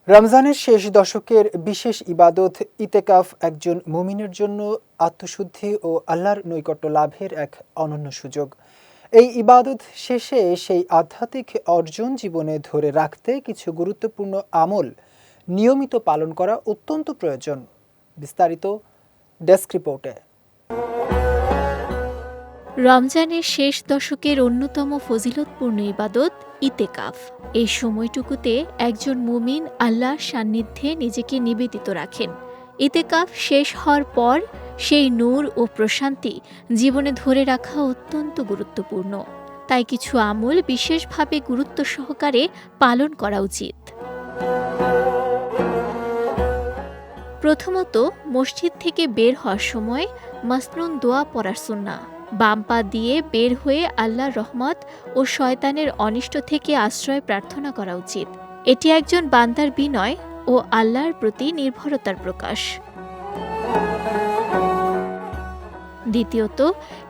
রমজানের শেষ দশকের বিশেষ ইবাদত ইতেকাফ একজন মুমিনের জন্য আত্মশুদ্ধি ও আল্লাহর নৈকট্য লাভের এক অনন্য সুযোগ। এই ইবাদত শেষে সেই আধ্যাত্মিক অর্জন জীবনে ধরে রাখতে কিছু গুরুত্বপূর্ণ আমল নিয়মিত পালন করা অত্যন্ত প্রয়োজন। বিস্তারিত ডেস্ক রিপোর্টে। রমজানের শেষ দশকের অন্যতম ফজিলতপূর্ণ ইবাদত ইতেকাফ। এই সময়টুকুতে একজন মুমিন আল্লাহর সান্নিধ্যে নিজেকে নিবেদিত রাখেন। ইতেকাফ শেষ হওয়ার পর সেই নূর ও প্রশান্তি জীবনে ধরে রাখা অত্যন্ত গুরুত্বপূর্ণ। তাই কিছু আমল বিশেষভাবে গুরুত্ব সহকারে পালন করা উচিত। প্রথমত, মসজিদ থেকে বের হওয়ার সময় মাসনুন দোয়া পড়ার সুন্নাহ। বাম পা দিয়ে বের হয়ে আল্লাহর রহমত ও শয়তানের অনিষ্ট থেকে আশ্রয় প্রার্থনা করা উচিত। এটি একজন বান্দার বিনয় ও আল্লাহর প্রতি নির্ভরতার প্রকাশ। দ্বিতীয়ত,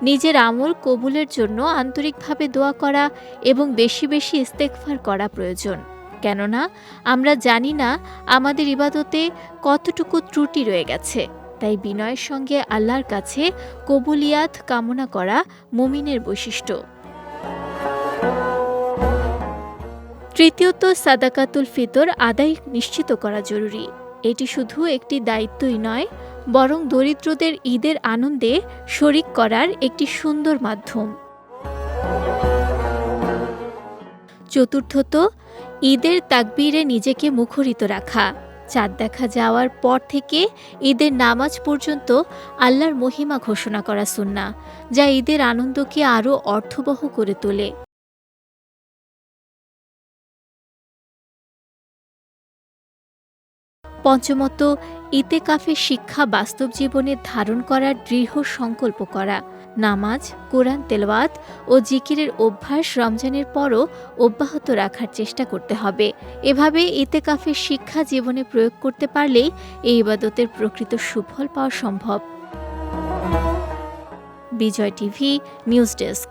নিজের আমল কবুলের জন্য আন্তরিকভাবে দোয়া করা এবং বেশি বেশি ইস্তেগফার করা প্রয়োজন। কেননা আমরা জানি না আমাদের ইবাদতে কতটুকু ত্রুটি রয়ে গেছে। তাই বিনয়ের সঙ্গে আল্লাহর কাছে কবুলিয়াত কামনা করা মুমিনের বৈশিষ্ট্য। তৃতীয়ত, সাদাকাতুল ফিতর আদায় নিশ্চিত করা জরুরি। এটি শুধু একটি দায়িত্বই নয়, বরং দরিদ্রদের ঈদের আনন্দে শরিক করার একটি সুন্দর মাধ্যম। চতুর্থত, ঈদের তাকবীরে নিজেকে মুখরিত রাখা। চাঁদ দেখা যাওয়ার পর থেকে ঈদের নামাজ পর্যন্ত আল্লাহর মহিমা ঘোষণা করা সুন্নাহ, যা ঈদের আনন্দকে আরও অর্থবহ করে তোলে। পঞ্চমত, ইতেকাফের শিক্ষা বাস্তব জীবনে ধারণ করার দৃঢ় সংকল্প করা। নামাজ, কোরআন তেলাওয়াত ও জিকিরের অভ্যাস রমজানের পরও অব্যাহত রাখার চেষ্টা করতে হবে। এভাবে ইতেকাফের শিক্ষা জীবনে প্রয়োগ করতে পারলেই এই ইবাদতের প্রকৃত সুফল পাওয়া সম্ভব। বিজয় টিভি নিউজ ডেস্ক।